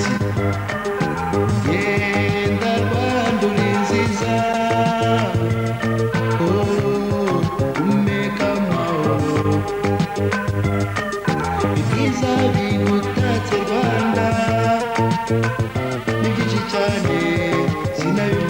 munsi yenda Rwanda uri nziza umeka amahoro ibyiza bigutatse Rwanda ni byinshi cyane sinayo